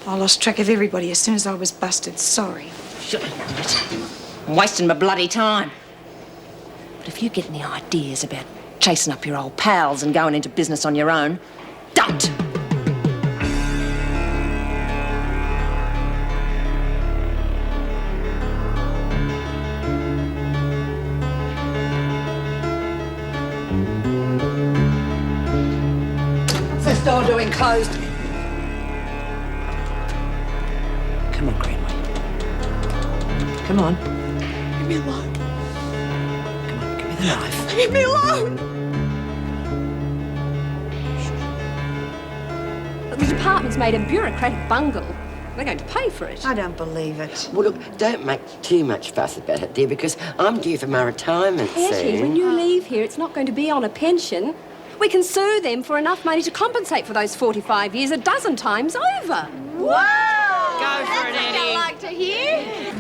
I lost track of everybody as soon as I was busted. Sorry. Sure. I'm wasting my bloody time. But if you get any ideas about chasing up your old pals and going into business on your own, don't! What's this door doing closed? Come on, Greenway. Come on. Leave me alone. Come on, give me the knife. Leave me alone. The department's made a bureaucratic bungle. They're going to pay for it. I don't believe it. Well, look, don't make too much fuss about it, dear, because I'm due for my retirement Hetty, soon. when you leave here, it's not going to be on a pension. We can sue them for enough money to compensate for those 45 years a dozen times over. Wow! Go for it, That's what I Eddie. like to hear.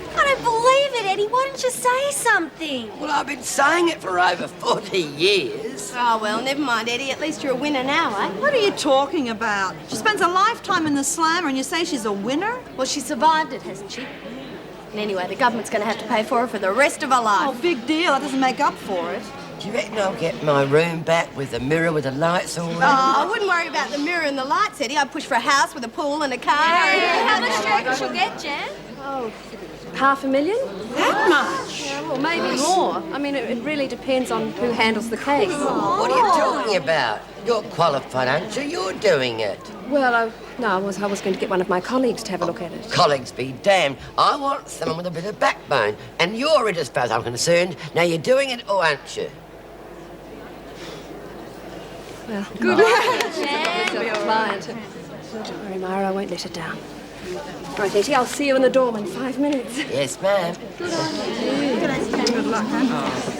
I don't believe it, Eddie. Why don't you say something? Well, I've been saying it for over 40 years. Oh, well, never mind, Eddie. At least you're a winner now, eh? What are you talking about? She spends a lifetime in the slammer and you say she's a winner? Well, she survived it, hasn't she? And anyway, the government's going to have to pay for her for the rest of her life. Oh, big deal. That doesn't make up for it. Do you reckon I'll get my room back with the mirror with the lights all in? Oh, I wouldn't worry about the mirror and the lights, Eddie. I'd push for a house with a pool and a car. How much do you reckon she'll get, Jan? Oh, $500,000? That much? Yeah, well, maybe more. I mean, it really depends on who handles the case. What are you talking about? You're qualified, aren't you? You're doing it. Well, no, I was going to get one of my colleagues to have a look at it. Colleagues be damned. I want someone with a bit of backbone. And you're it as far as I'm concerned. Now, you're doing it, or aren't you? Well, good luck. Client. Don't worry, Myra, I won't let her down. Right, Etty, I'll see you in the dorm in 5 minutes. Yes, ma'am.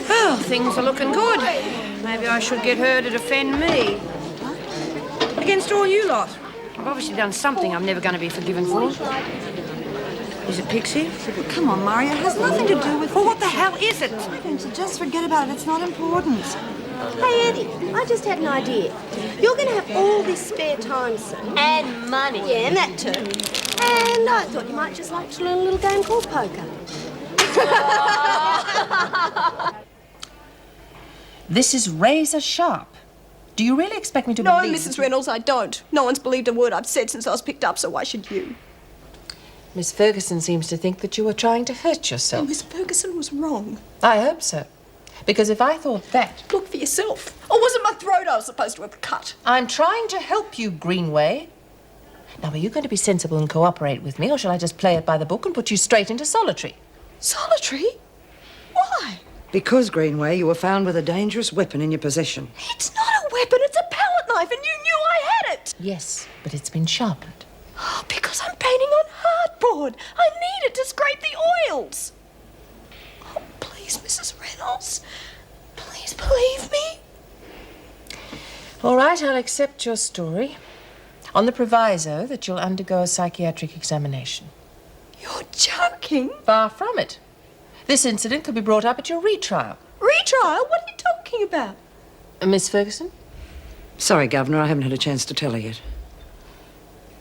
Well, things are looking good. Maybe I should get her to defend me. Against all you lot. I've obviously done something I'm never going to be forgiven for. Is it Pixie? Come on, Mario. It has nothing to do with... Well, what the hell is it? Why don't you just forget about it? It's not important. Hey, Eddie, I just had an idea. You're going to have all this spare time soon. And money. Yeah, and that too. And I thought you might just like to learn a little game called poker. This is razor sharp. Do you really expect me to No, believe... Mrs. Reynolds, I don't. No one's believed a word I've said since I was picked up, so why should you? Miss Ferguson seems to think that you were trying to hurt yourself. Miss Ferguson was wrong. I hope so. Because if I thought that... Look for yourself. Or was it my throat I was supposed to have cut? I'm trying to help you, Greenway. Now, are you going to be sensible and cooperate with me, or shall I just play it by the book and put you straight into solitary? Solitary? Why? Because, Greenway, you were found with a dangerous weapon in your possession. It's not a weapon, it's a palette knife, and you knew I had it. Yes, but it's been sharpened. Oh, because I'm painting on hardboard. I need it to scrape the oils. Oh, please, Mrs. Reynolds. Please believe me. All right, I'll accept your story. On the proviso that you'll undergo a psychiatric examination. You're joking. Far from it. This incident could be brought up at your retrial. Retrial? What are you talking about? Miss Ferguson? Sorry, Governor, I haven't had a chance to tell her yet.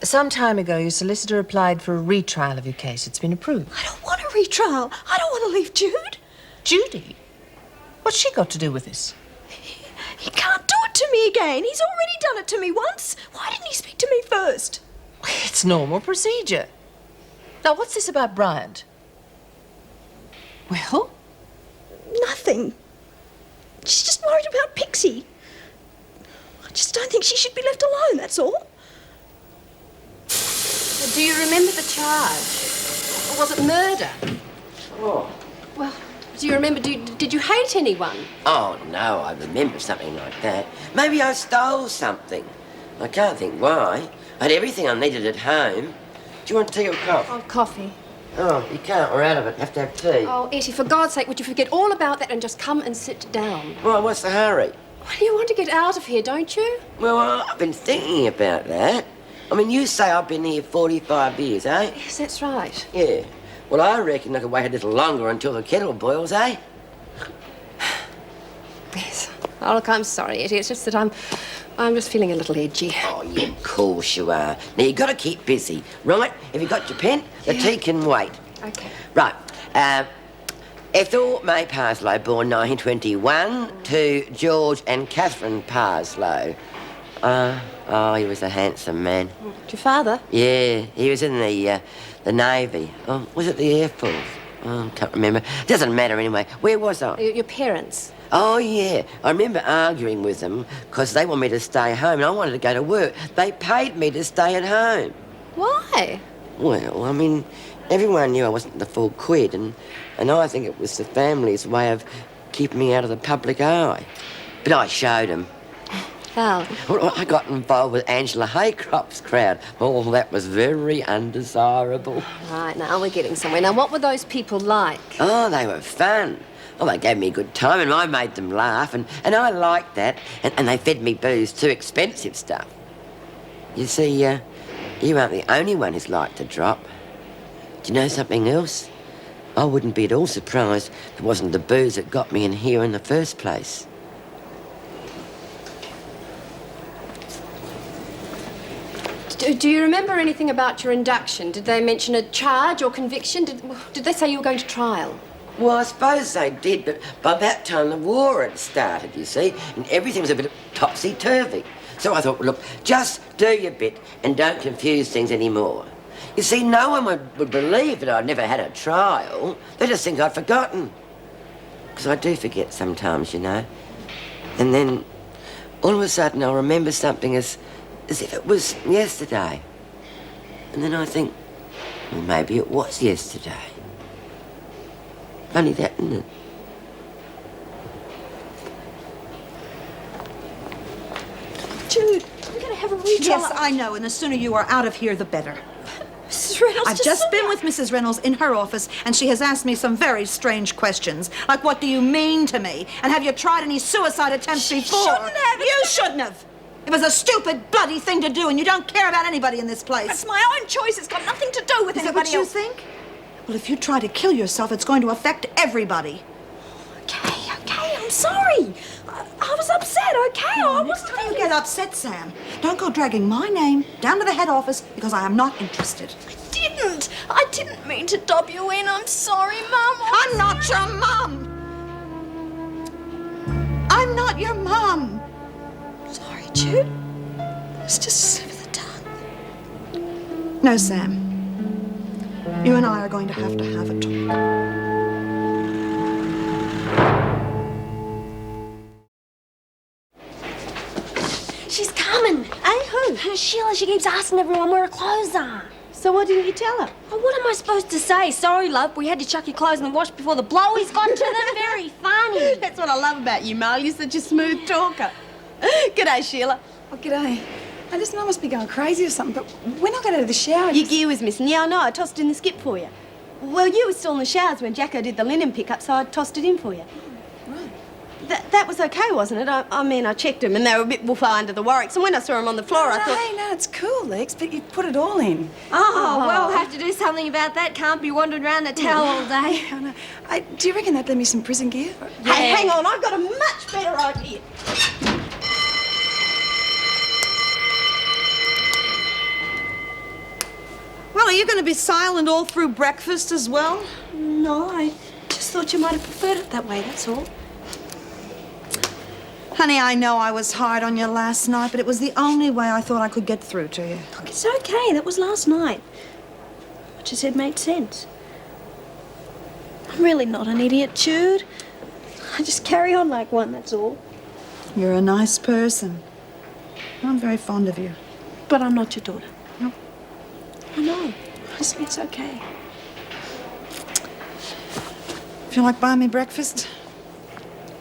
Some time ago, your solicitor applied for a retrial of your case. It's been approved. I don't want a retrial. I don't want to leave Jude. Judy? What's she got to do with this? He can't do it to me again. He's already done it to me once. Why didn't he speak to me first? It's normal procedure. Now, what's this about Bryant? Well, nothing. She's just worried about Pixie. I just don't think she should be left alone, that's all. Do you remember the charge? Or was it murder? Oh. Well, do you remember, did you hate anyone? Oh, no, I remember something like that. Maybe I stole something. I can't think why. I had everything I needed at home. Do you want tea or coffee? Oh, coffee. Oh, you can't. We're out of it. Have to have tea. Oh, Etty, for God's sake, would you forget all about that and just come and sit down? Well, what's the hurry? Well, you want to get out of here, don't you? Well, I've been thinking about that. I mean, you say I've been here 45 years, eh? Yes, that's right. Yeah. Well, I reckon I could wait a little longer until the kettle boils, eh? Yes. Oh, look, I'm sorry, Eddie. It's just that I'm just feeling a little edgy. Oh, yeah, of course you are. Now, you've got to keep busy, right? Have you got your pen? The tea can wait. Okay. Right. Ethel May Parslow, born 1921, to George and Catherine Parslow. Oh, he was a handsome man. Your father? Yeah, he was in the Navy. Oh, was it the Air Force? Oh, can't remember. Doesn't matter anyway. Where was I? Your parents? Oh, yeah. I remember arguing with them because they wanted me to stay home and I wanted to go to work. They paid me to stay at home. Why? Well, I mean, everyone knew I wasn't the full quid, and I think it was the family's way of keeping me out of the public eye. But I showed them. How? Well, I got involved with Angela Haycroft's crowd. Oh, that was very undesirable. Right, now we're getting somewhere. Now, what were those people like? Oh, they were fun. Oh, they gave me a good time and I made them laugh, and I liked that. And they fed me booze too, expensive stuff. You see, you aren't the only one who's liked to drop. Do you know something else? I wouldn't be at all surprised if it wasn't the booze that got me in here in the first place. Do you remember anything about your induction? Did they mention a charge or conviction? Did they say you were going to trial? Well, I suppose they did, but by that time the war had started, you see, and everything was a bit topsy-turvy. So I thought, look, just do your bit and don't confuse things anymore. You see, no one would believe that I'd never had a trial. They just think I'd forgotten. Because I do forget sometimes, you know. And then, all of a sudden, I'll remember something as if it was yesterday. And then I think, well, maybe it was yesterday. Funny that, isn't it? Jude, we're going to have a retrial. Yes, I know, and the sooner you are out of here, the better. Mrs. Reynolds, I've just been with Mrs. Reynolds in her office, and she has asked me some very strange questions. Like, what do you mean to me? And have you tried any suicide attempts before? shouldn't have. You shouldn't have. It was a stupid, bloody thing to do, and you don't care about anybody in this place. It's my own choice. It's got nothing to do with Is that anybody what you else. think? Well, if you try to kill yourself, it's going to affect everybody. Okay, I'm sorry. I was upset, okay? I Next wasn't time you thinking. get upset, Sam, don't go dragging my name down to the head office because I am not interested. I didn't mean to dob you in. I'm sorry, Mum. I'm not your mum. I'm not your mum. Sorry, Jude. It was just a slip of the tongue. No, Sam. You and I are going to have a talk. She's coming. Hey, who? Sheila, she keeps asking everyone where her clothes are. So what didn't you tell her? Oh, what am I supposed to say? Sorry, love, we had to chuck your clothes in the wash before the blowies got to them. Very funny. That's what I love about you, Mal. You're such a smooth talker. G'day, Sheila. Oh, g'day. I listen, I must be going crazy or something, but when I got out of the shower... Your gear was missing. Yeah, I know. I tossed it in the skip for you. Well, you were still in the showers when Jacko did the linen pickup, so I tossed it in for you. Right. That was okay, wasn't it? I mean, I checked them and they were a bit woofah under the Warwicks, and when I saw them on the floor, I thought... Hey, no, it's cool, Lex, but you put it all in. Oh, well, we'll have to do something about that. Can't be wandering around the towel all day. I know. Do you reckon they'd lend me some prison gear? Hey, hang on, I've got a much better idea. Well, are you going to be silent all through breakfast as well? No, I just thought you might have preferred it that way, that's all. Honey, I know I was hard on you last night, but it was the only way I thought I could get through to you. Look, it's okay. That was last night. What you said made sense. I'm really not an idiot, Jude. I just carry on like one, that's all. You're a nice person. I'm very fond of you. But I'm not your daughter. No. I know. It's okay. Feel like buying me breakfast?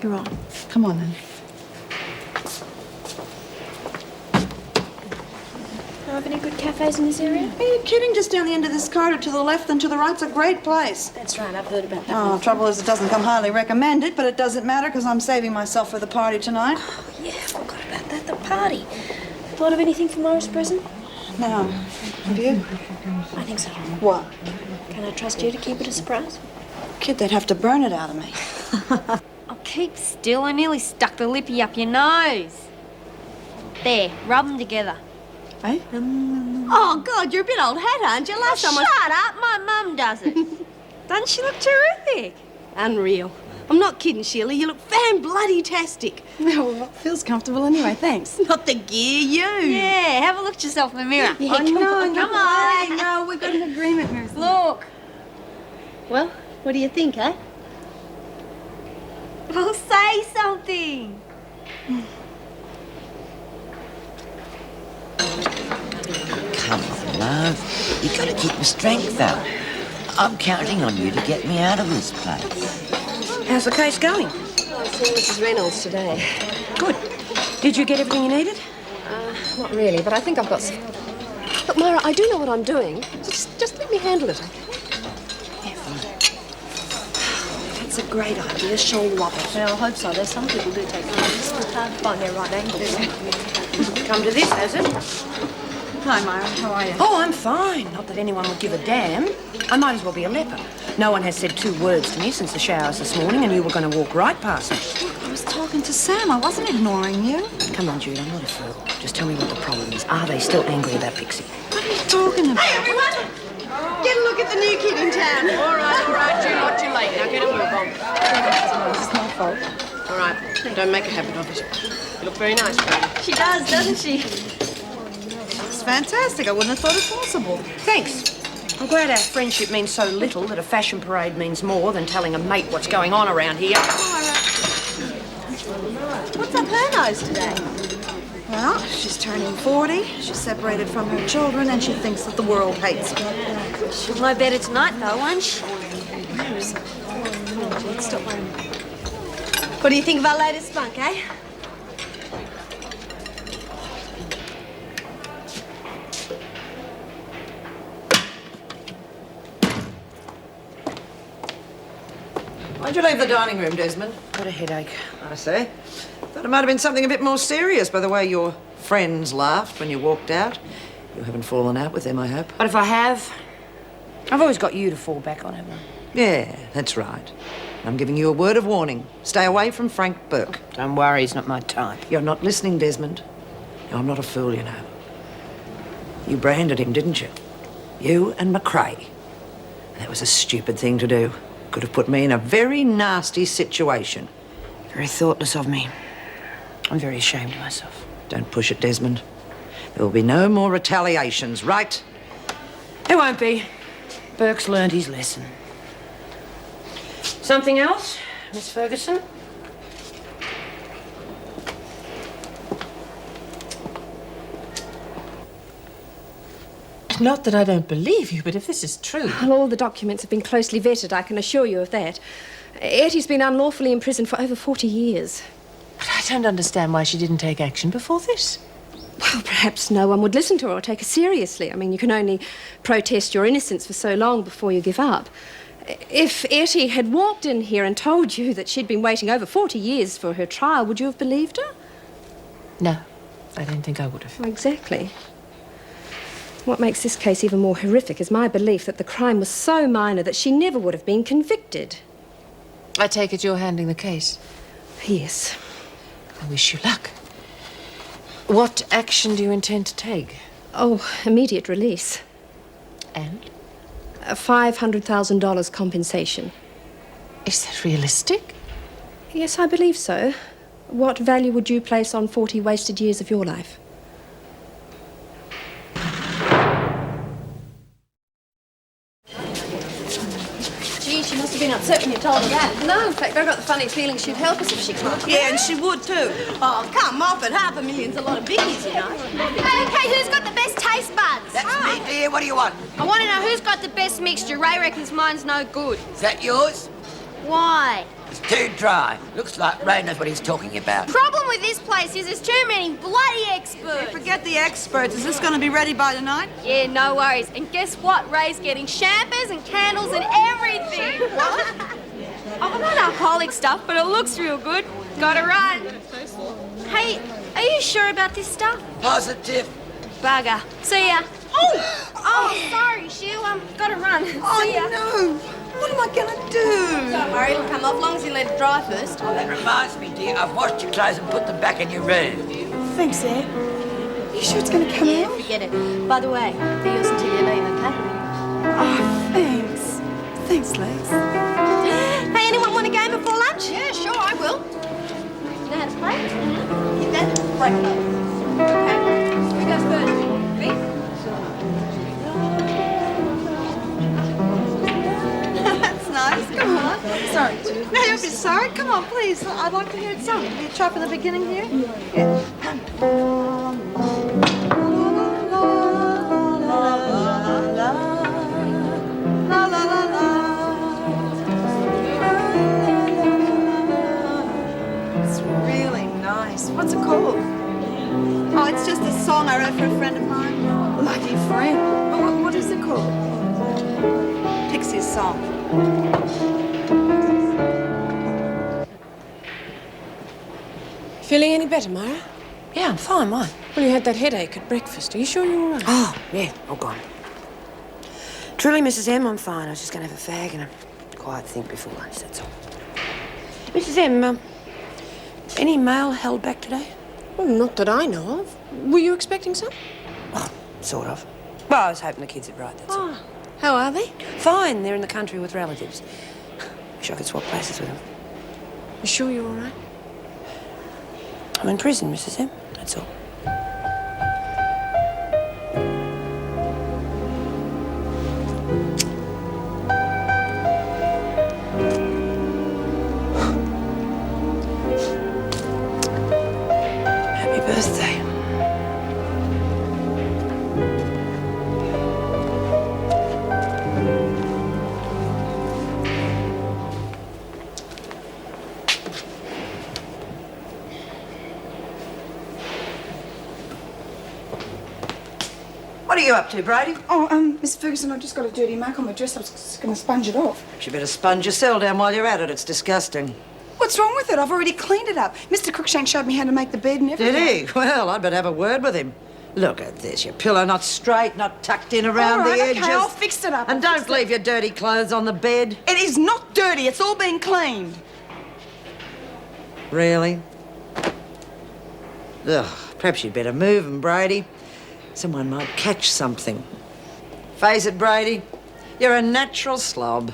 You're on. Come on, then. Do you have any good cafes in this area? Are you kidding? Just down the end of this corridor to the left and to the right's a great place. That's right, I've heard about that. Oh, trouble is it doesn't come highly recommended, but it doesn't matter because I'm saving myself for the party tonight. Oh, yeah, I forgot about that. The party. Thought of anything for Morris' present? No. Have you? I think so. What? Can I trust you to keep it a surprise? Kid, they'd have to burn it out of me. Oh, keep still. I nearly stuck the lippy up your nose. There, rub them together. Eh? Oh, God, you're a bit old hat, aren't you? Last time Shut up, my mum does it. Doesn't she look terrific? Unreal. I'm not kidding, Sheila. You look fan-bloody-tastic. Well, it feels comfortable anyway, thanks. Not the gear, you. Yeah, have a look at yourself in the mirror. Yeah, come on. Come on. No, we've got an agreement, Mary. Look. Well, what do you think, eh? Well, say something. Come on, love. You gotta keep your strength up. I'm counting on you to get me out of this place. How's the case going? I've seen Mrs. Reynolds today. Good. Did you get everything you needed? Not really, but I think I've got some... Look, Myra, I do know what I'm doing. Just let me handle it, okay? That's a great idea. Shoulder wobble. Well, I hope so. There's some people do take time. It's hard to find their right angle. Come to this, has it? Hi, Myra. How are you? Oh, I'm fine. Not that anyone would give a damn. I might as well be a leper. No one has said 2 words to me since the showers this morning, and you were going to walk right past me. I was talking to Sam. I wasn't ignoring you. Come on, Jude, I'm not a fool. Just tell me what the problem is. Are they still angry about Pixie? What are you talking about? Hey, everyone! Get a look at the new kid in town. All right, Jude, not too late. Now get a move on. It's my fault. All right, don't make a habit of it. You look very nice, Judy. She does, doesn't she? It's fantastic. I wouldn't have thought it possible. Thanks. I'm glad our friendship means so little that a fashion parade means more than telling a mate what's going on around here. What's up her nose today? Well, she's turning 40. She's separated from her children, and she thinks that the world hates her. She'll know better tonight, though, won't she? Stop worrying. What do you think of our latest spunk, eh? Why'd you leave the dining room, Desmond? What a headache. I say. Thought it might have been something a bit more serious by the way your friends laughed when you walked out. You haven't fallen out with them, I hope. But if I have, I've always got you to fall back on, haven't I? Yeah, that's right. I'm giving you a word of warning. Stay away from Frank Burke. Don't worry, he's not my type. You're not listening, Desmond. I'm not a fool, you know. You branded him, didn't you? You and McRae. That was a stupid thing to do. Could have put me in a very nasty situation. Very thoughtless of me. I'm very ashamed of myself. Don't push it, Desmond. There will be no more retaliations, right? There won't be. Burke's learned his lesson. Something else, Miss Ferguson? Not that I don't believe you, but if this is true... Well, all the documents have been closely vetted, I can assure you of that. Ettie's been unlawfully imprisoned for over 40 years. But I don't understand why she didn't take action before this. Well, perhaps no one would listen to her or take her seriously. I mean, you can only protest your innocence for so long before you give up. If Ettie had walked in here and told you that she'd been waiting over 40 years for her trial, would you have believed her? No, I don't think I would have. Exactly. What makes this case even more horrific is my belief that the crime was so minor that she never would have been convicted. I take it you're handling the case. Yes. I wish you luck. What action do you intend to take? Oh, immediate release. And? A $500,000 compensation. Is that realistic? Yes, I believe so. What value would you place on 40 wasted years of your life? Gee, she must have been upset when you told her that. No, in fact, I got the funny feeling she'd help us if she could. Yeah, and she would too. Oh, come off it. $500,000's a lot of biggies, you know. Okay, who's got the best taste buds? That's me, dear. What do you want? I want to know who's got the best mixture. Ray reckons mine's no good. Is that yours? Why? It's too dry. Looks like Ray knows what he's talking about. Problem with this place is there's too many bloody experts. Forget the experts. Is this going to be ready by tonight? Yeah, no worries. And guess what? Ray's getting champers and candles and everything. What? I'm not alcoholic stuff, but it looks real good. Gotta run. Hey, are you sure about this stuff? Positive. Bugger. See ya. Oh! Oh, sorry, Shoo. Gotta run. Oh, See ya. no. What am I going to do? Don't worry, it'll come off as long as you let it dry first. Oh, that reminds me, dear. I've washed your clothes and put them back in your room. Thanks, Ed. Are you sure it's going to come Yeah, out? forget it. By the way, be yours until you leave, okay? Oh, thanks. Thanks, Lex. Hey, anyone want a game before lunch? Yeah, sure, I will. You know how to play? Get that? Break it off. Okay. Who goes first? Me? That's nice. Come on. Sorry. No, don't be sorry. Come on, please. I'd like to hear it sung. Can you try from the beginning here? Yeah. It's really nice. What's it called? Oh, it's just a song I wrote for a friend of mine. Lucky friend. What is it called? Pixie's song. Feeling any better, Myra? Yeah, I'm fine, why? Well, you had that headache at breakfast. Are you sure you're all right? Oh, yeah, all gone. Truly, Mrs. M, I'm fine. I was just going to have a fag and a quiet think before lunch, that's all. Mrs. M, any mail held back today? Well, not that I know of. Were you expecting some? Oh, sort of. Well, I was hoping the kids would write, that's all. Oh, how are they? Fine, they're in the country with relatives. Wish I could swap places with them. You sure you're all right? I'm in prison, Mrs. M, that's all. Happy birthday. What are you up to, Brady? Oh, Miss Ferguson, I've just got a dirty mark on my dress. I was just going to sponge it off. You better sponge your cell down while you're at it. It's disgusting. What's wrong with it? I've already cleaned it up. Mr. Cruikshank showed me how to make the bed and everything. Did he? Well, I'd better have a word with him. Look at this. Your pillow not straight, not tucked in around All right, the edges. okay, I'll fix it up. And I'll don't fix it. leave your dirty clothes on the bed. It is not dirty. It's all been cleaned. Really? Ugh, perhaps you'd better move 'em, Brady. Someone might catch something. Face it, Brady. You're a natural slob.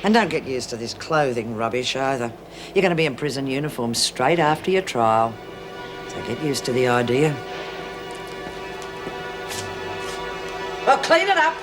And don't get used to this clothing rubbish either. You're going to be in prison uniform straight after your trial. So get used to the idea. Well, clean it up.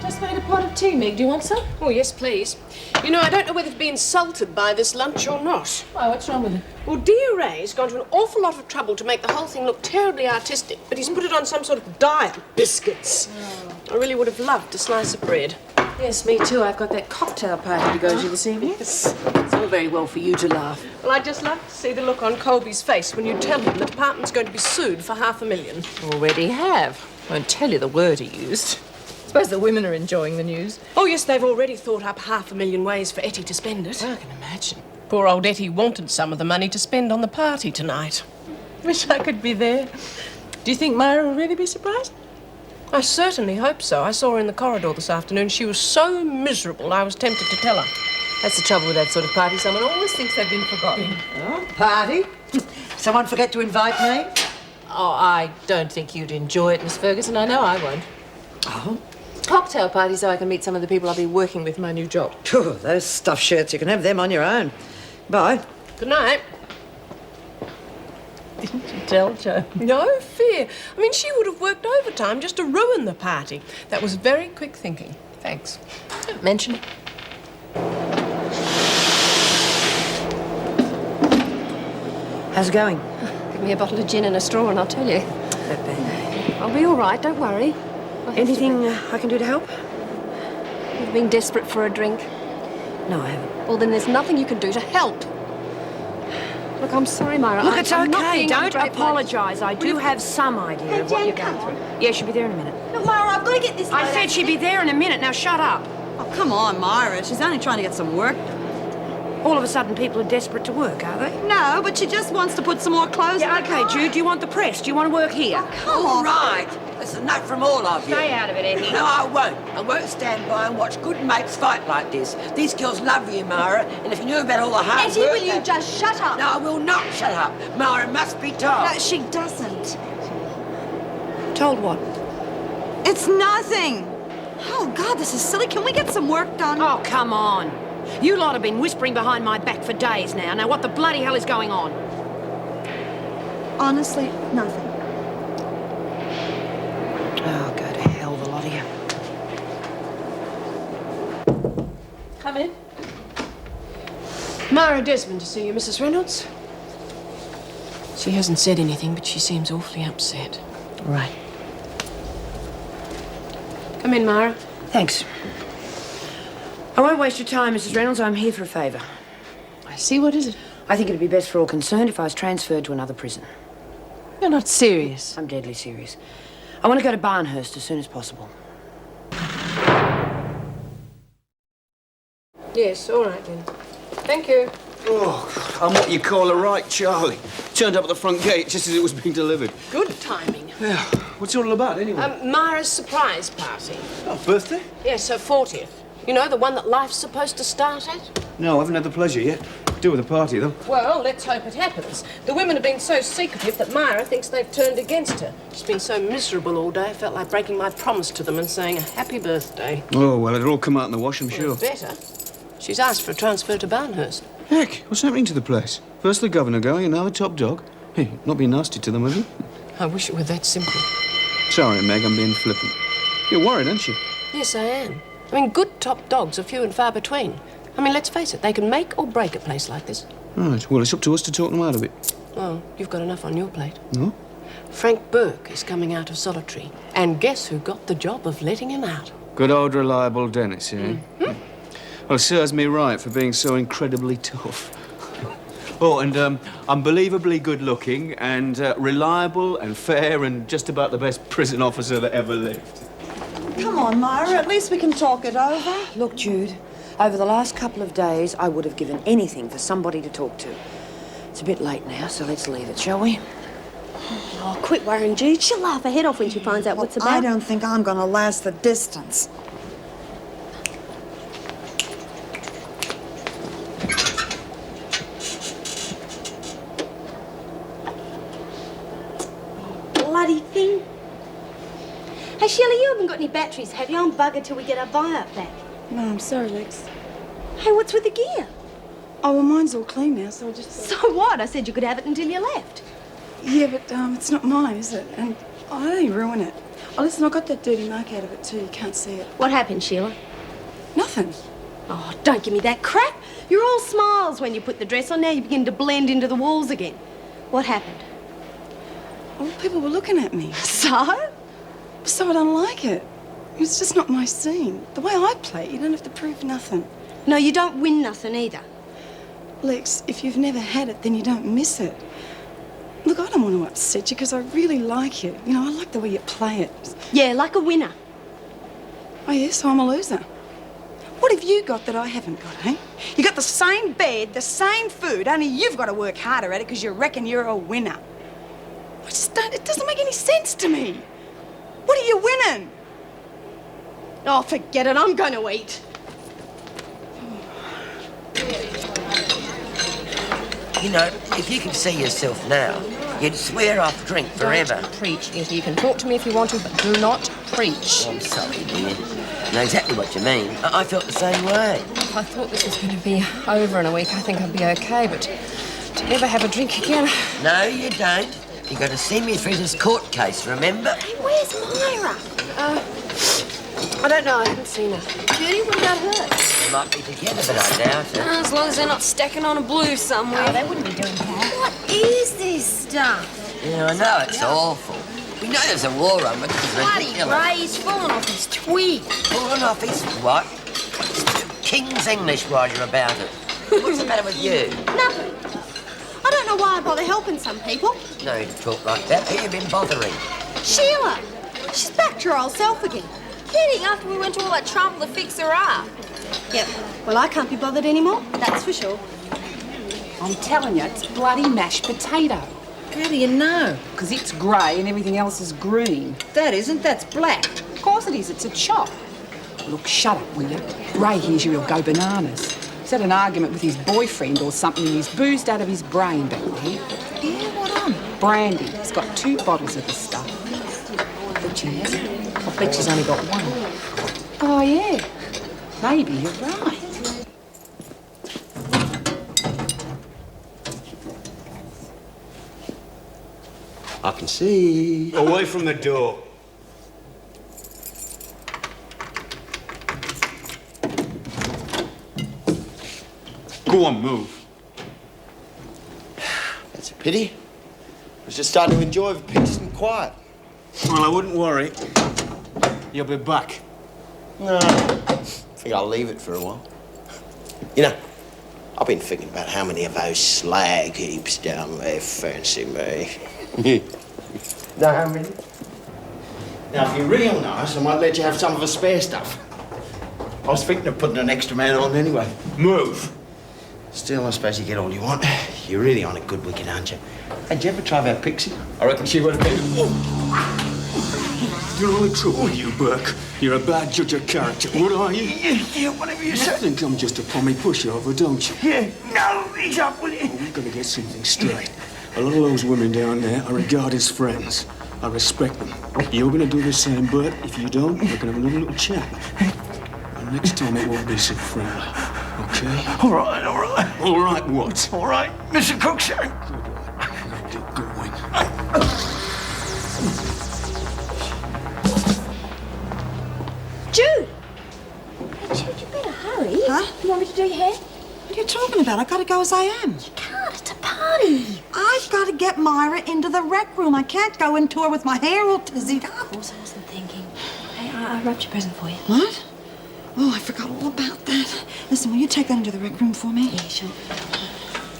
Just made a pot of tea, Meg. Do you want some? Oh, yes, please. You know, I don't know whether to be insulted by this lunch or not. Why, what's wrong with it? Well, dear Ray's gone to an awful lot of trouble to make the whole thing look terribly artistic, but he's put it on some sort of diet biscuits. Oh. I really would have loved a slice of bread. Yes, me too. I've got that cocktail party to go to this evening. Yes. It's all very well for you to laugh. Well, I'd just love to see the look on Colby's face when you tell him the department's going to be sued for $500,000. Already have. Won't tell you the word he used. Suppose the women are enjoying the news. Oh, yes, they've already thought up $500,000 ways for Etty to spend it. I can imagine. Poor old Etty wanted some of the money to spend on the party tonight. Wish I could be there. Do you think Myra will really be surprised? I certainly hope so. I saw her in the corridor this afternoon. She was so miserable, I was tempted to tell her. That's the trouble with that sort of party. Someone always thinks they've been forgotten. Oh, party? Someone forget to invite me? Oh, I don't think you'd enjoy it, Miss Ferguson. I know I won't. Oh? Cocktail party so I can meet some of the people I'll be working with in my new job. Phew, those stuffed shirts, you can have them on your own. Bye. Good night. Didn't you tell Jo? No fear. I mean, she would have worked overtime just to ruin the party. That was very quick thinking. Thanks. Don't mention it. How's it going? Give me a bottle of gin and a straw and I'll tell you. That bad. I'll be all right, don't worry. Anything I can do to help? You've been desperate for a drink. No, I haven't. Well, then there's nothing you can do to help. Look, I'm sorry, Myra. Look, it's I'm not okay. being Don't ungrateful. apologise. I do have some idea Hey, of what Jen, you're going come through. on. Yeah, she'll be there in a minute. Look, Myra, I've got to get this. I load said out. she'd be there in a minute. Now shut up. Oh, come on, Myra. She's only trying to get some work done. All of a sudden, people are desperate to work, are they? No, but she just wants to put some more clothes Yeah, in the okay, car. Jude, do you want the press? Do you want to work here? Come All on. right. That's enough from all of you. Stay out of it, Eddie. No, I won't. I won't stand by and watch good mates fight like this. These girls love you, Mara, and if you knew about all the hard Etty, work... will you just shut up? No, I will not shut up. Mara must be told. No, she doesn't. Told what? It's nothing. Oh, God, this is silly. Can we get some work done? Oh, come on. You lot have been whispering behind my back for days now. Now, what the bloody hell is going on? Honestly, nothing. Oh, go to hell, the lot of you. Come in. Mara Desmond to see you, Mrs. Reynolds. She hasn't said anything, but she seems awfully upset. Right. Come in, Mara. Thanks. I won't waste your time, Mrs. Reynolds. I'm here for a favour. I see. What is it? I think it'd be best for all concerned if I was transferred to another prison. You're not serious. I'm deadly serious. I want to go to Barnhurst as soon as possible. Yes, all right then. Thank you. Oh, God, I'm what you call a right Charlie. Turned up at the front gate just as it was being delivered. Good timing. Yeah, what's it all about, anyway? Mara's surprise party. Oh, birthday? Yes, her 40th. You know, the one that life's supposed to start at? No, I haven't had the pleasure yet. Do with a party, though. Well, let's hope it happens. The women have been so secretive that Myra thinks they've turned against her. She's been so miserable all day, I felt like breaking my promise to them and saying a happy birthday. Oh, well, it'll all come out in the wash, I'm sure. Better. She's asked for a transfer to Barnhurst. Heck, what's happening to the place? First the governor going, and now the top dog. Hey, not being nasty to them, have you? I wish it were that simple. Sorry, Meg, I'm being flippant. You're worried, aren't you? Yes, I am. I mean, good top dogs are few and far between. I mean, let's face it, they can make or break a place like this. Right, well, it's up to us to talk them out of it. Oh, you've got enough on your plate. No? Frank Burke is coming out of solitary. And guess who got the job of letting him out? Good old reliable Dennis, eh? Well, serves me right for being so incredibly tough. Oh, and unbelievably good-looking and reliable and fair and just about the best prison officer that ever lived. Come on, Myra. At least we can talk it over. Look, Jude, over the last couple of days, I would have given anything for somebody to talk to. It's a bit late now, so let's leave it, shall we? Oh, quit worrying, Jude. She'll laugh her head off when she finds out what's about. I don't think I'm going to last the distance. Bloody thing. Hey, Sheila, you haven't got any batteries, have you? I'm buggered till we get our buy-up back. No, I'm sorry, Lex. Hey, what's with the gear? Oh, well, mine's all clean now, so I just... So what? I said you could have it until you left. Yeah, but it's not mine, is it? And I only ruin it. Oh, listen, I got that dirty mark out of it too. You can't see it. What happened, Sheila? Nothing. Oh, don't give me that crap. You're all smiles when you put the dress on. Now you begin to blend into the walls again. What happened? Well, people were looking at me. So? So I don't like it. It's just not my scene. The way I play, you don't have to prove nothing. No, you don't win nothing either. Lex, if you've never had it, then you don't miss it. Look, I don't want to upset you because I really like you. You know, I like the way you play it. Yeah, like a winner. Oh, yeah, so I'm a loser. What have you got that I haven't got, eh? You got the same bed, the same food, only you've got to work harder at it because you reckon you're a winner. I just don't, it doesn't make any sense to me. What are you winning? Oh, forget it. I'm going to eat. You know, if you could see yourself now, you'd swear off drink forever. Don't preach, Etty. You can talk to me if you want to, but do not preach. Oh, I'm sorry, dear. I know exactly what you mean. I felt the same way. If I thought this was going to be over in a week, I think I'd be okay, but to never have a drink again... No, you don't. You've got to see me through this court case, remember? Hey, where's Myra? I don't know. I haven't seen her. Judy, what about her? They might be together, but I doubt it. As long as they're not stacking on a blue somewhere. They wouldn't be doing that. What is this stuff? Yeah, I know, it's awful. We know there's a war on, but it's Bloody ridiculous. Ray's falling off his twig. Pulling off his what? King's English while you're about it. What's the matter with you? Nothing. I don't know why I bother helping some people. No need to talk like that. Who you been bothering? Sheila, she's back to her old self again. Kidding, after we went to all that trouble to fix her up. Yep. Well, I can't be bothered anymore, that's for sure. I'm telling you, it's bloody mashed potato. How do you know? Because it's grey and everything else is green. That isn't, that's black. Of course it is, it's a chop. Look, shut up, will you? Ray hears you, he'll go bananas. He's had an argument with his boyfriend or something and he's boozed out of his brain back there. Yeah, what on? Brandy. He's got 2 bottles of the stuff. But she hasn't. I bet she's only got 1. Oh, yeah. Maybe you're right. I can see. Away from the door. Go on, move. That's a pity. I was just starting to enjoy the peace and quiet. Well, I wouldn't worry. You'll be back. No, I think I'll leave it for a while. You know, I've been thinking about how many of those slag heaps down there fancy me. Know how many? Now, if you're real nice, I might let you have some of the spare stuff. I was thinking of putting an extra man on anyway. Move. Still, I suppose you get all you want. You're really on a good wicket, aren't you? Hey, did you ever try that Pixie? I reckon she would have been. You're all in trouble, you Burke. You're a bad judge of character. What are you? Yeah, whatever you say. You think I'm just a pommy pushover, don't you? Yeah, no, he's up with it. Well, we've got to get something straight. A lot of those women down there I regard as friends. I respect them. You're going to do the same, Bert. If you don't, we're going to have another little chat. And next time it won't be so friendly, okay? All right, all right. All right, what? All right, Mr. Cruikshank. Now get going. Jude! Hey, Jude, you better hurry. Huh? You want me to do your hair? What are you talking about? I gotta go as I am. You can't, it's a party. I've got to get Myra into the rec room. I can't go into her with my hair all tizzied up. Of course, I wasn't thinking. Hey, I wrapped your present for you. What? Oh, I forgot all about that. Listen, will you take that into the rec room for me? Yeah, sure.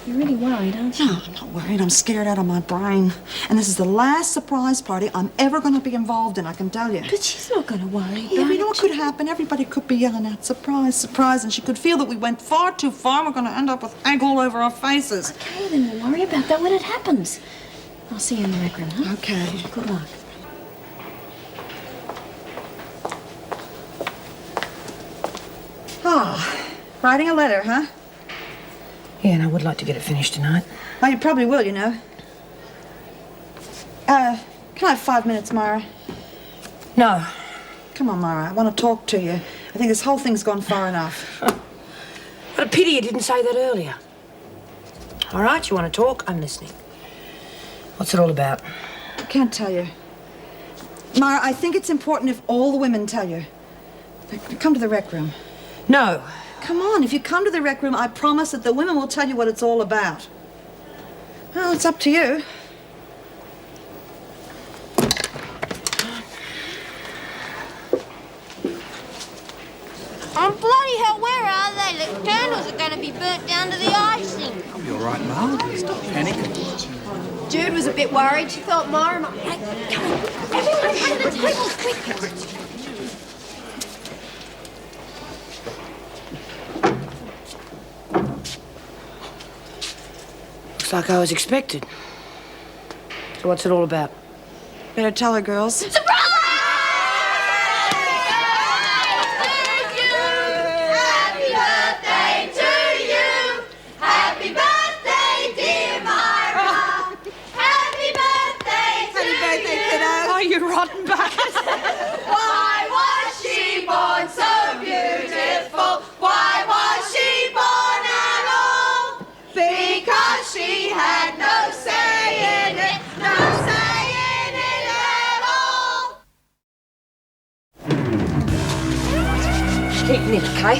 You're really worried, aren't you? No, I'm not worried. I'm scared out of my brain. And this is the last surprise party I'm ever going to be involved in, I can tell you. But she's not going to worry Yeah, about we know it. what could happen. Everybody could be yelling out, surprise, surprise, and she could feel that we went far too far and we're going to end up with egg all over our faces. Okay, then we'll worry about that when it happens. I'll see you in the rec room, huh? Okay. Good luck. Ah, writing a letter, huh? Yeah, and I would like to get it finished tonight. Well, you probably will, you know. Can I have 5 minutes, Myra? No. Come on, Myra. I want to talk to you. I think this whole thing's gone far enough. What a pity you didn't say that earlier. All right, you want to talk? I'm listening. What's it all about? I can't tell you. Myra, I think it's important if all the women tell you. Come to the rec room. No. Come on, if you come to the rec room, I promise that the women will tell you what it's all about. Well, it's up to you. Oh, bloody hell, where are they? The candles are going to be burnt down to the icing. You're right, Mel. Stop panicking. Jude was a bit worried. She thought Myra might... Hey, come on. Everyone under the table, quick. Looks like I was expected. So what's it all about? Better tell her, girls. Surprise! Happy birthday to you! Happy birthday, dear Myra! Happy birthday to you! Oh, you rotten bucket. Why was she born so beautiful? Why was she born at all? Because she had no say in it, no say in it at all. Keep Nick, okay?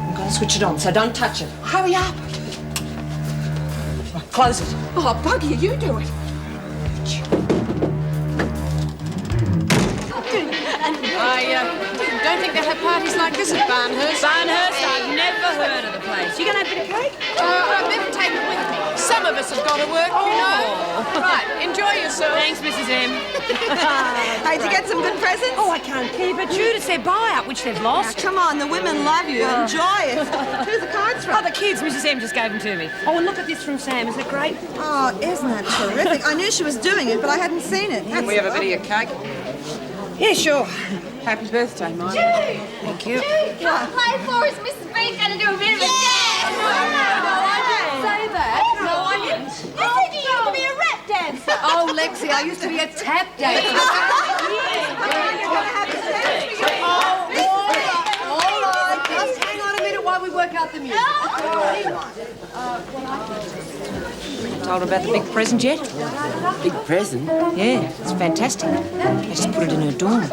I'm going to switch it on, so don't touch it. Hurry up. Right, close it. Oh, Buggy, you do it. don't think they have parties like this at Barnhurst. Barnhurst, I've never heard of the place. You gonna have a bit of cake? I've never taken it with me. Some of us have got to work, you know. Right, enjoy yourself. Thanks, Mrs. M. Hey, did you get some good presents? Oh, I can't keep it. Jude, it's their buyout, which they've lost. Now, come on, the women love you. Enjoy it. Who's the cards from? Oh, the kids. Mrs. M just gave them to me. Oh, and look at this from Sam. Isn't it great? Oh, isn't that terrific? I knew she was doing it, but I hadn't seen it. Can we have a bit of your cake? Yeah, sure. Happy birthday, Mike. Thank you. Come play for us. Mrs. B's going to do a bit of a dance. No, I didn't say that. No, I didn't. You said you used to be a rap dancer. Oh, Lexi, I used to be a tap dancer. All right, just hang on a minute while we work out the music. Told her about the big present yet? Big present? Yeah, it's fantastic. I just put it in her dorm.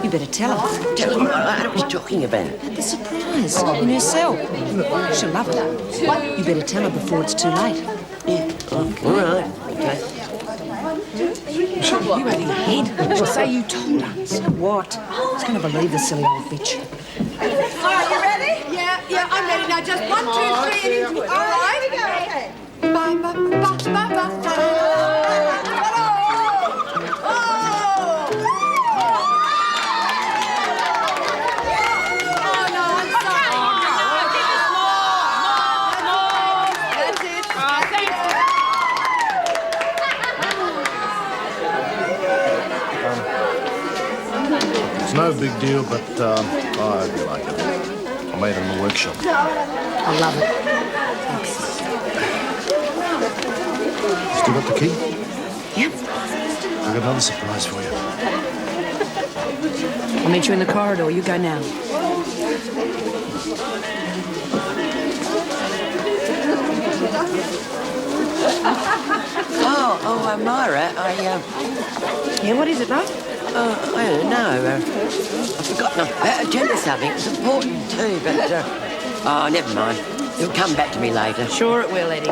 You better tell her. Tell them I don't know what you're talking about. The surprise in her cell. She'll love it. You better tell her before it's too late. Yeah, oh, all right. Okay. You out of your head. She'll say you told her. So what? She's going to believe the silly old bitch. All right, you ready? Yeah, I'm ready now. Just 1, 2, 3, and into it. All right? Here we go. Okay. It's no big deal, but I hope you like it. I made it in the workshop. I love it. Still got the key? Yep. I've got another surprise for you. I'll meet you in the corridor. You go now. Myra, Yeah, what is it, love? I don't know. I've forgotten to tell you something. It's important too, but oh, never mind. It'll come back to me later. Sure it will, Eddie.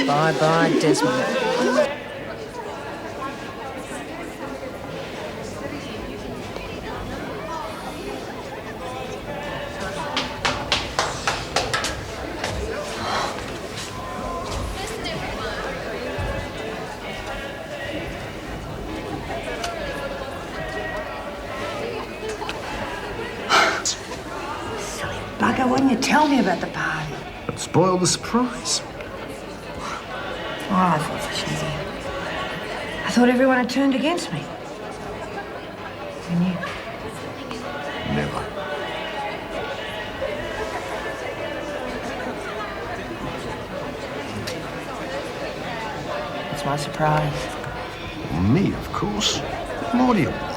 Bye-bye, Desmond. Bugger, why didn't you tell me about the party? It spoiled the surprise. Oh, I thought such an idiot. I thought everyone had turned against me. And you? Never. It's my surprise. Me, of course. More do you want?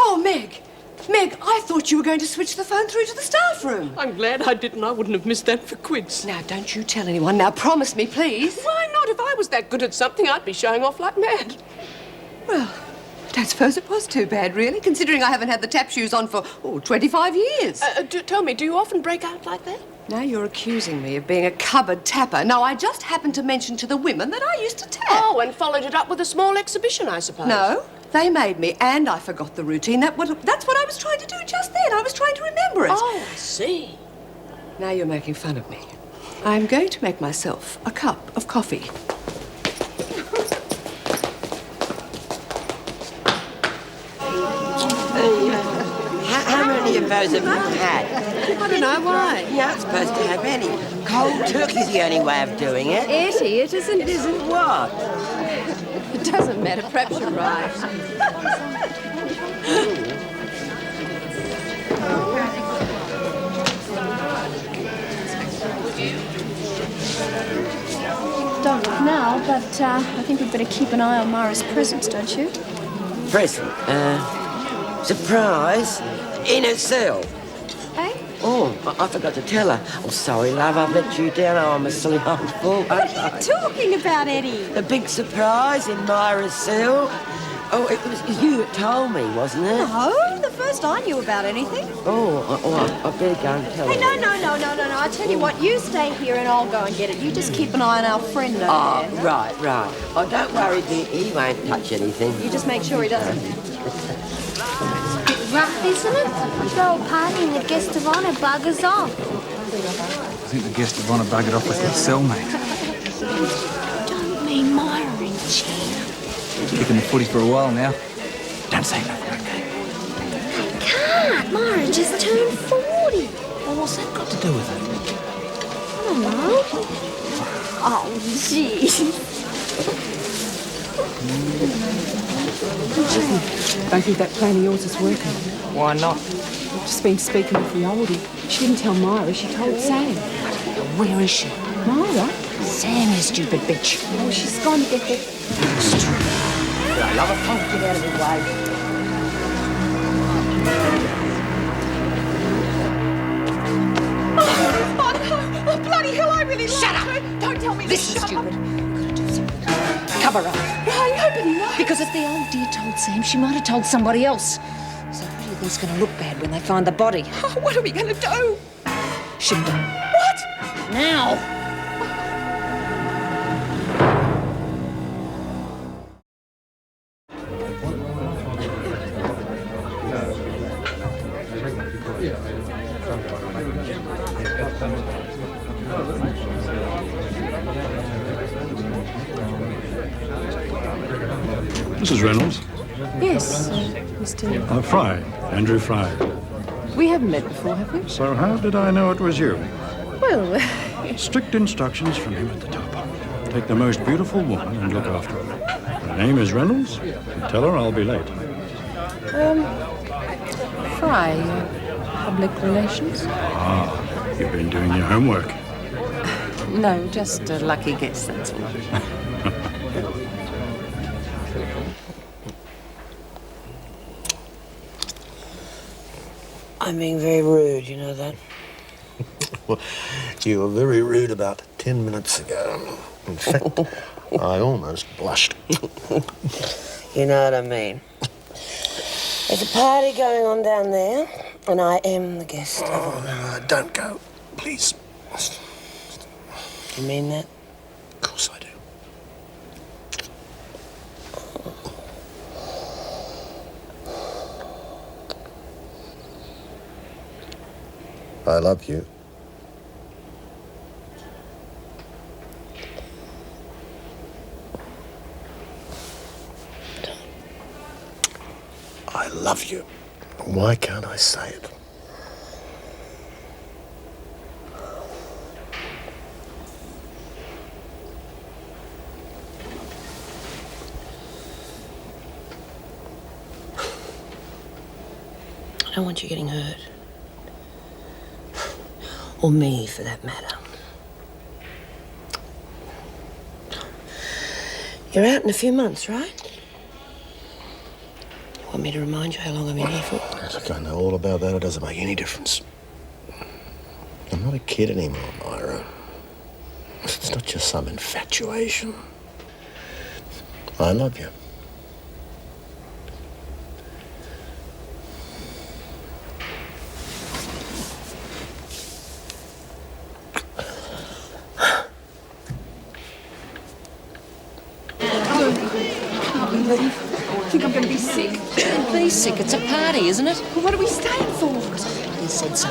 Oh, Meg. Meg, I thought you were going to switch the phone through to the staff room. I'm glad I didn't. I wouldn't have missed that for quids. Now, don't you tell anyone. Now, promise me, please. Why not? If I was that good at something, I'd be showing off like mad. Well, I don't suppose it was too bad, really, considering I haven't had the tap shoes on for, 25 years. Tell me, do you often break out like that? Now you're accusing me of being a cupboard tapper. No, I just happened to mention to the women that I used to tap. Oh, and followed it up with a small exhibition, I suppose. No, they made me, and I forgot the routine. That's what I was trying to do just then. I was trying to remember it. Oh, I see. Now you're making fun of me. I'm going to make myself a cup of coffee. How many of those have you had? I don't know why. You're not supposed to have any. Cold turkey's the only way of doing it. Etty, it isn't. What? It doesn't matter. Perhaps you're right. Don't look now, but I think we'd better keep an eye on Myra's presents, don't you? Present? Surprise? In a cell? Eh? Oh, I forgot to tell her. Oh, sorry, love, I've let you down. Oh, I'm a silly old fool. What are you talking about, Eddie? A big surprise in Myra's cell. Oh, it was you that told me, wasn't it? No, the first I knew about anything. I better go and tell her. Hey, no. I tell you what, you stay here and I'll go and get it. You just keep an eye on our friend over there. Right. Oh, don't worry, dear. He won't touch anything. You just make sure he doesn't. Rough, isn't it? You throw a party and the guest of honour buggers off. I think the guest of honour buggered off with my cellmate. Don't mean Myra and Gina. Kicking the footy for a while now. Don't say nothing, okay? Can't. Myra just turned 40. Well, what's that got to do with it? I don't know. Oh, jeez. Don't think that plan of yours is working. Why not? I've just been speaking with the oldie. She didn't tell Myra, she told Sam. Where is she? Myra? Sam, you stupid bitch. Oh, she's gone to get the... I love a punk. Get out of his way. Oh, bloody hell, I really Shut up! Don't tell me This is stupid. We've got to do something. Cover up. Why, nobody knows. Because if the old dear told Sam, she might have told somebody else. So who do you think's going to look bad when they find the body? Oh, what are we going to do? Shoot them. What? Now! Mrs. Reynolds? Yes, Mr... Fry. Andrew Fry. We haven't met before, have we? So how did I know it was you? Well... Strict instructions from him at the top. Take the most beautiful woman and look after her. Her name is Reynolds. And tell her I'll be late. Fry, public relations? Ah, you've been doing your homework. No, just a lucky guess, that's all. I'm being very rude, you know that? Well, you were very rude about 10 minutes ago. In fact, I almost blushed. You know what I mean. There's a party going on down there, and I am the guest. Oh, no, don't go. Please. You mean that? Of course I do. I love you. I love you. Why can't I say it? I don't want you getting hurt. Or me, for that matter. You're out in a few months, right? Want me to remind you how long I've been here for? Look, I know all about that. It doesn't make any difference. I'm not a kid anymore, Myra. It's not just some infatuation. I love you. I think I'm going to be sick. Be sick. It's a party, isn't it? Well, what are we staying for? He said so.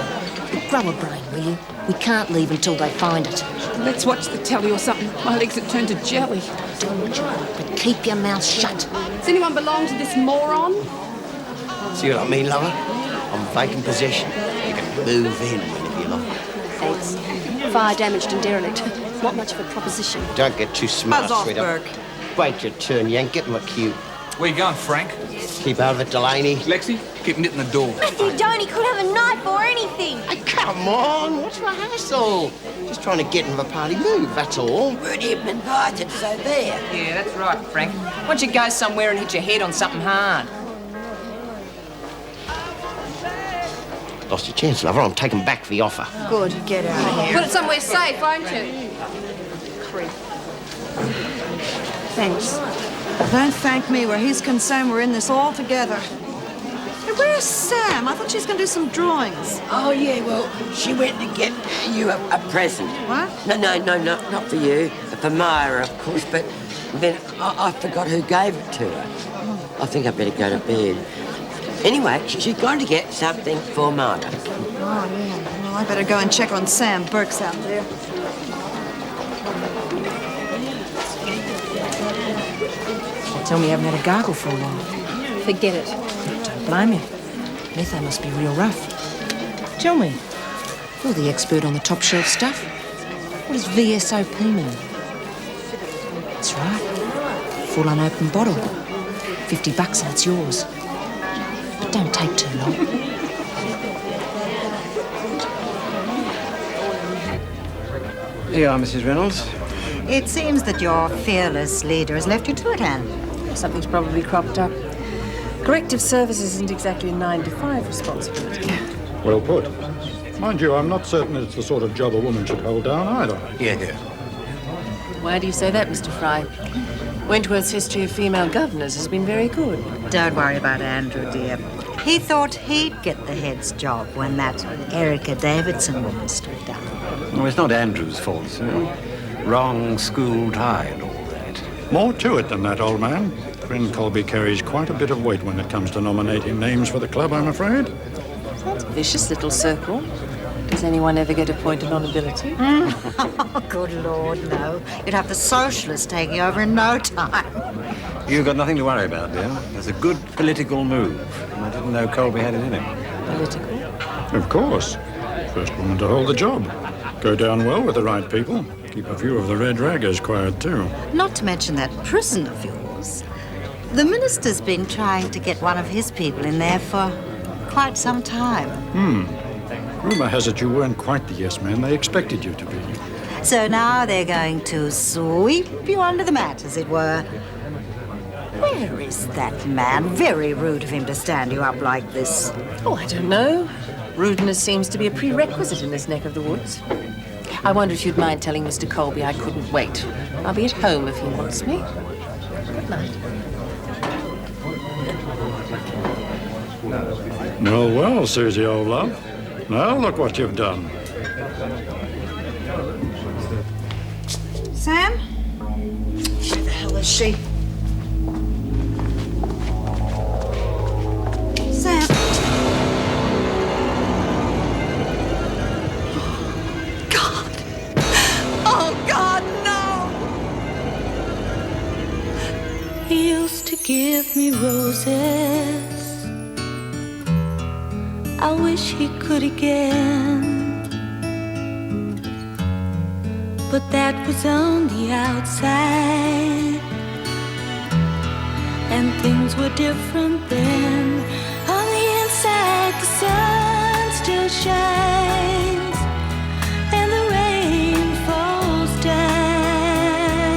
Grow a brain, will you? We can't leave until they find it. Let's watch the telly or something. My legs have turned to jelly. Do what you want, but keep your mouth shut. Does anyone belong to this moron? See what I mean, lover? I'm vacant possession. You can move in whenever you like. Thanks. Fire damaged and derelict. Not much of a proposition. Don't get too smart, Buzz off, sweetheart. Burke. Wait your turn, Yank. Get in the queue. Where you going, Frank? Keep out of it, Delaney. Lexi, keep knitting the door. Matthew, don't. He could have a knife or anything. Hey, come on. What's the hassle? Just trying to get into the party move, that's all. You weren't even invited, so there. Yeah, that's right, Frank. Why don't you go somewhere and hit your head on something hard? Lost your chance, lover. I'm taking back the offer. Good. Get out of here. Put it somewhere safe, won't you? Thanks. Don't thank me. Where he's concerned, we're in this all together. Hey, where's Sam? I thought she was going to do some drawings. Oh, yeah, well, she went to get you a present. What? No, not for you. For Myra, of course, but then I forgot who gave it to her. I think I better go to bed. Anyway, she's going to get something for Myra. Oh, yeah. Well, I better go and check on Sam. Burke's out there. Tell me you haven't had a gargle for a while. Forget it. Don't blame you. Metho must be real rough. Tell me, you're the expert on the top shelf stuff. What does VSOP mean? That's right. Full unopened bottle. $50 and it's yours. But don't take too long. Here you are, Mrs. Reynolds. It seems that your fearless leader has left you to it, Anne. Something's probably cropped up. Corrective service isn't exactly a 9-to-5 responsibility. Well put. Mind you, I'm not certain it's the sort of job a woman should hold down either. Yeah, yeah. Why do you say that, Mr. Fry? Wentworth's history of female governors has been very good. Don't worry about Andrew, dear. He thought he'd get the head's job when that Erica Davidson woman stood down. Well, it's not Andrew's fault, sir. Wrong school tie and all that. More to it than that, old man. Friend Colby carries quite a bit of weight when it comes to nominating names for the club, I'm afraid. That's a vicious little circle. Does anyone ever get appointed on ability? Oh, good Lord, no. You'd have the socialists taking over in no time. You've got nothing to worry about, dear. There's a good political move. I didn't know Colby had it in him. Political? Of course. First woman to hold the job. Go down well with the right people. Keep a few of the red raggers quiet, too. Not to mention that prison of yours. The minister's been trying to get one of his people in there for quite some time. Rumour has it you weren't quite the yes man they expected you to be. So now they're going to sweep you under the mat, as it were. Where is that man? Very rude of him to stand you up like this. Oh, I don't know. Rudeness seems to be a prerequisite in this neck of the woods. I wonder if you'd mind telling Mr. Colby I couldn't wait. I'll be at home if he wants me. Good night. Well, well, Susie, old love. Now look what you've done. Sam? Where the hell is she? Sam? God! Oh, God, no! He used to give me roses. I wish he could again. But that was on the outside, and things were different then. On the inside, the sun still shines, and the rain falls down.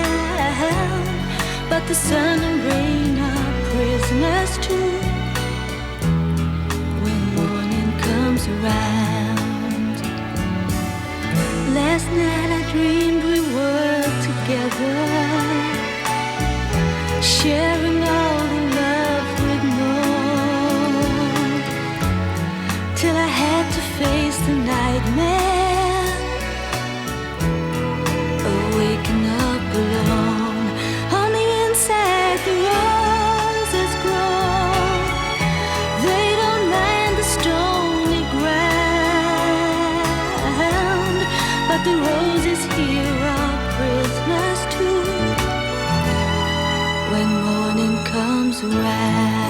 But the sun and rain are prisoners too. Around. Last night I dreamed we were together, sharing all the love we'd known, till I had to face the nightmare, waking up alone. On the inside the roses grow, they don't mind the stone, but the roses here are prisoners too when morning comes around.